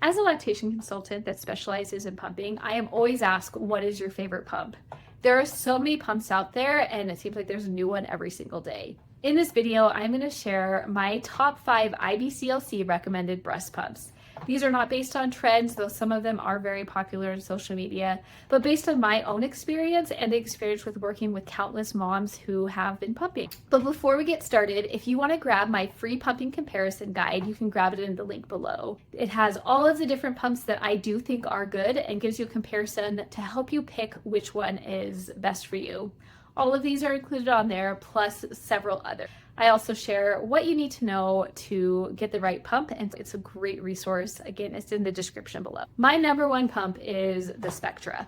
As a lactation consultant that specializes in pumping, I am always asked, what is your favorite pump? There are so many pumps out there, and it seems like there's a new one every single day. In this video, I'm going to share my top 5 IBCLC recommended breast pumps. These are not based on trends, though some of them are very popular in social media, but based on my own experience and the experience with working with countless moms who have been pumping. But before we get started, if you want to grab my free pumping comparison guide, you can grab it in the link below. It has all of the different pumps that I do think are good and gives you a comparison to help you pick which one is best for you. All of these are included on there, plus several others. I also share what you need to know to get the right pump, and it's a great resource. Again, it's in the description below. My number one pump is the Spectra.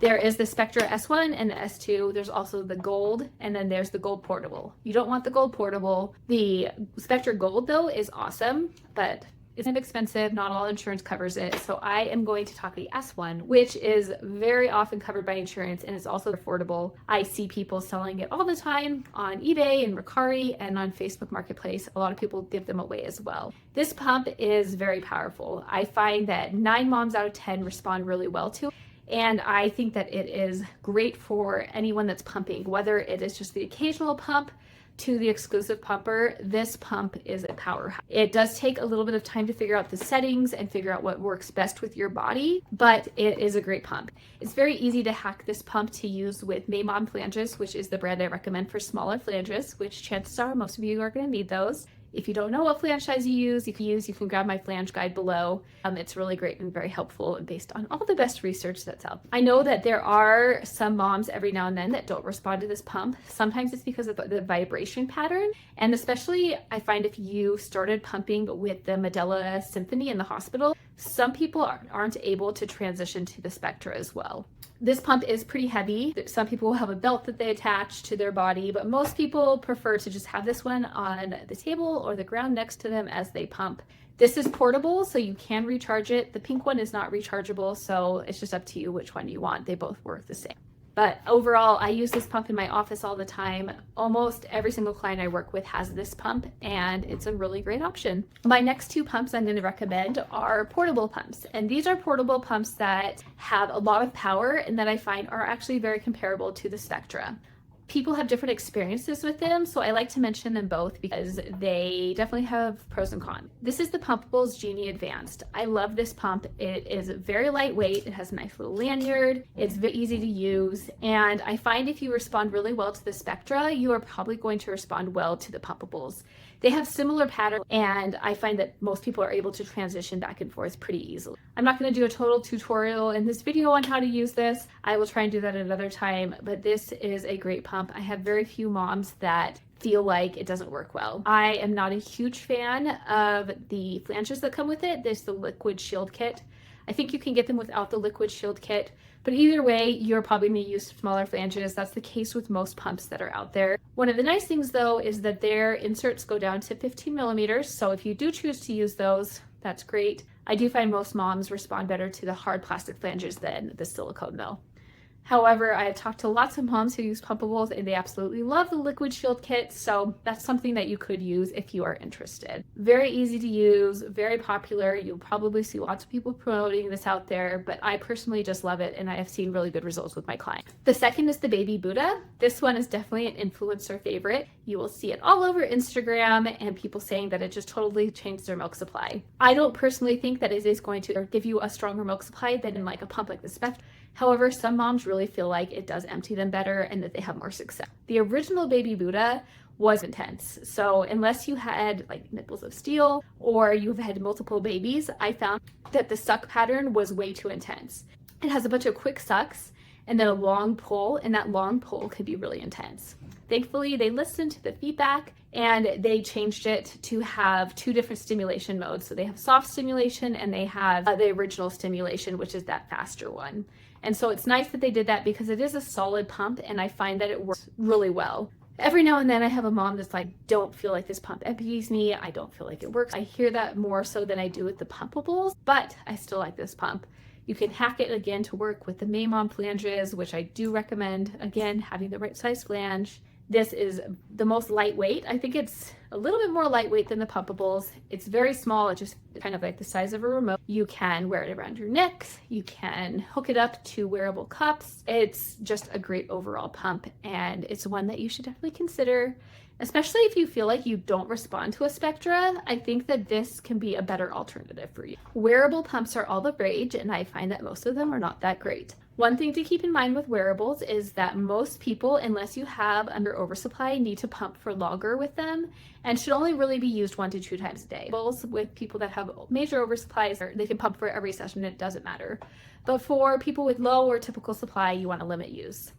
There is the Spectra S1 and the S2. There's also the Gold, and then there's the Gold Portable. You don't want the Gold Portable. The Spectra Gold, though, is awesome, but it's expensive. Not all insurance covers it. So I am going to talk the S1, which is very often covered by insurance and it's also affordable. I see people selling it all the time on eBay and Mercari and on Facebook Marketplace. A lot of people give them away as well. This pump is very powerful. I find that 9 moms out of 10 respond really well to it. And I think that it is great for anyone that's pumping, whether it is just the occasional pump to the exclusive pumper. This pump is a powerhouse. It does take a little bit of time to figure out the settings and figure out what works best with your body, but it is a great pump. It's very easy to hack this pump to use with Mom flanges, which is the brand I recommend for smaller flanges, which chances are most of you are going to need those. If you don't know what flange size you can grab my flange guide below. It's really great and very helpful and based on all the best research that's out there. I know that there are some moms every now and then that don't respond to this pump. Sometimes it's because of the vibration pattern. And especially I find if you started pumping with the Medela Symphony in the hospital, some people aren't able to transition to the Spectra as well. This pump is pretty heavy. Some people will have a belt that they attach to their body, but most people prefer to just have this one on the table or the ground next to them as they pump. This is portable, so you can recharge it. The pink one is not rechargeable, so it's just up to you which one you want. They both work the same. But overall, I use this pump in my office all the time. Almost every single client I work with has this pump, and it's a really great option. My next 2 pumps I'm going to recommend are portable pumps. And these are portable pumps that have a lot of power and that I find are actually very comparable to the Spectra. People have different experiences with them, so I like to mention them both because they definitely have pros and cons. This is the Pumpables Genie Advanced. I love this pump. It is very lightweight. It has a nice little lanyard. It's very easy to use, and I find if you respond really well to the Spectra, you are probably going to respond well to the Pumpables. They have similar patterns, and I find that most people are able to transition back and forth pretty easily. I'm not going to do a total tutorial in this video on how to use this. I will try and do that another time, but this is a great pump. I have very few moms that feel like it doesn't work well. I am not a huge fan of the flanges that come with it. There's the liquid shield kit. I think you can get them without the liquid shield kit, but either way, you're probably going to use smaller flanges. That's the case with most pumps that are out there. One of the nice things though is that their inserts go down to 15 millimeters. So if you do choose to use those, that's great. I do find most moms respond better to the hard plastic flanges than the silicone though. However, I have talked to lots of moms who use Pumpables and they absolutely love the liquid shield kit, so that's something that you could use if you are interested. Very easy to use, very popular. You'll probably see lots of people promoting this out there, but I personally just love it and I have seen really good results with my clients. The second is the Baby Buddha. This one is definitely an influencer favorite. You will see it all over Instagram and people saying that it just totally changed their milk supply. I don't personally think that it is going to give you a stronger milk supply than in like a pump like the Spectra. However, some moms really feel like it does empty them better and that they have more success. The original Baby Buddha was intense. So unless you had like nipples of steel or you've had multiple babies, I found that the suck pattern was way too intense. It has a bunch of quick sucks and then a long pull, and that long pull could be really intense. Thankfully, they listened to the feedback and they changed it to have 2 different stimulation modes. So they have soft stimulation and they have the original stimulation, which is that faster one. And so it's nice that they did that because it is a solid pump and I find that it works really well. Every now and then I have a mom that's like, don't feel like this pump empties me. I don't feel like it works. I hear that more so than I do with the Pumpables, but I still like this pump. You can hack it again to work with the Mom flanges, which I do recommend. Again, having the right size flange. This is the most lightweight. I think it's a little bit more lightweight than the pumpables. It's very small. It's just kind of like the size of a remote. You can wear it around your neck. You can hook it up to wearable cups. It's just a great overall pump, and it's one that you should definitely consider, especially if you feel like you don't respond to a Spectra. I think that this can be a better alternative for you. Wearable pumps are all the rage, and I find that most of them are not that great. One thing to keep in mind with wearables is that most people, unless you have under oversupply, need to pump for longer with them and should only really be used 1 to 2 times a day. With people that have major oversupplies, they can pump for every session, it doesn't matter. But for people with low or typical supply, you want to limit use.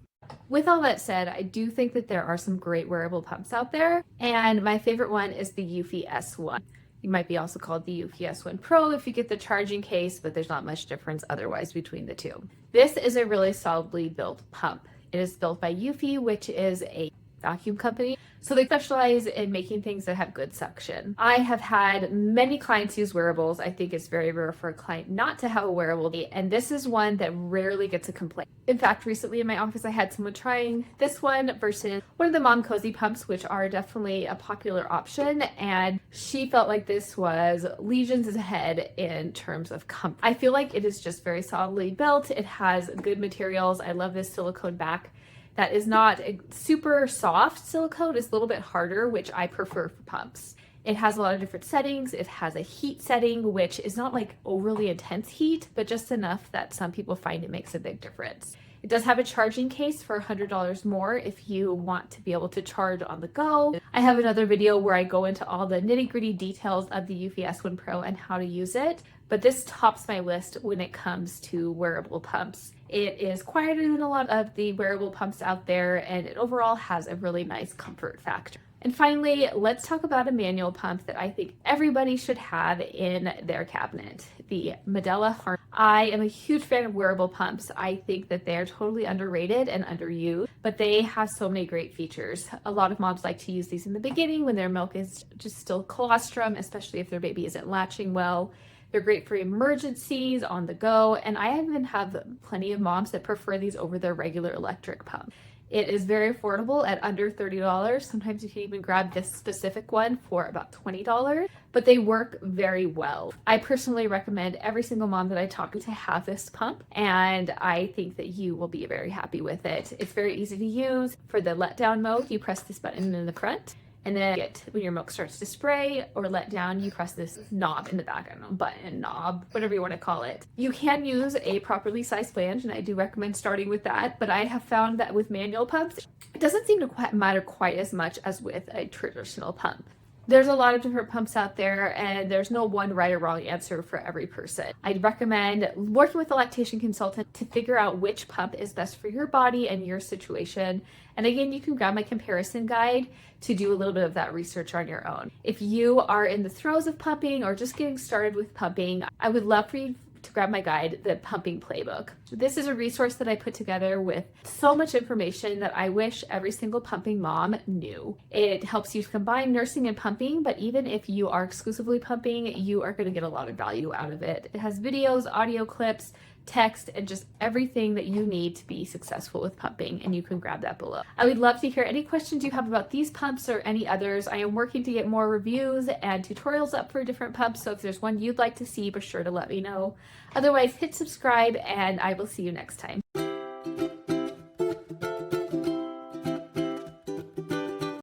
With all that said, I do think that there are some great wearable pumps out there, and my favorite one is the Eufy S1. It might be also called the Eufy S1 Pro if you get the charging case, but there's not much difference otherwise between the two. This is a really solidly built pump. It is built by Eufy, which is a vacuum company, so they specialize in making things that have good suction. I have had many clients use wearables. I think it's very rare for a client not to have a wearable, and this is one that rarely gets a complaint. In fact, recently in my office I had someone trying this one versus one of the Mom Cozy pumps, which are definitely a popular option, and she felt like this was legions ahead in terms of comfort. I feel like it is just very solidly built. It has good materials. I love this silicone back. That is not a super soft silicone. It's a little bit harder, which I prefer for pumps. It has a lot of different settings. It has a heat setting, which is not like overly intense heat, but just enough that some people find it makes a big difference. It does have a charging case for $100 more if you want to be able to charge on the go. I have another video where I go into all the nitty-gritty details of the Eufy S1 Pro and how to use it, but this tops my list when it comes to wearable pumps. It is quieter than a lot of the wearable pumps out there, and it overall has a really nice comfort factor. And finally, let's talk about a manual pump that I think everybody should have in their cabinet, the Medela Harmony. I am a huge fan of wearable pumps. I think that they're totally underrated and underused, but they have so many great features. A lot of moms like to use these in the beginning when their milk is just still colostrum, especially if their baby isn't latching well. They're great for emergencies, on the go, and I even have plenty of moms that prefer these over their regular electric pump. It is very affordable at under $30. Sometimes you can even grab this specific one for about $20, but they work very well. I personally recommend every single mom that I talk to have this pump, and I think that you will be very happy with it. It's very easy to use. For the letdown mode, you press this button in the front, and then when your milk starts to spray or let down, you press this knob in the back. I don't know, button, knob, whatever you want to call it. You can use a properly sized flange, and I do recommend starting with that, but I have found that with manual pumps, it doesn't seem to matter quite as much as with a traditional pump. There's a lot of different pumps out there, and there's no one right or wrong answer for every person. I'd recommend working with a lactation consultant to figure out which pump is best for your body and your situation. And again, you can grab my comparison guide to do a little bit of that research on your own. If you are in the throes of pumping or just getting started with pumping, I would love for you to grab my guide, the Pumping Playbook. This is a resource that I put together with so much information that I wish every single pumping mom knew. It helps you combine nursing and pumping, but even if you are exclusively pumping, you are going to get a lot of value out of it. It has videos, audio clips, text, and just everything that you need to be successful with pumping, and you can grab that below. I would love to hear any questions you have about these pumps or any others. I am working to get more reviews and tutorials up for different pumps, so if there's one you'd like to see, be sure to let me know. Otherwise, hit subscribe, and I will see you next time.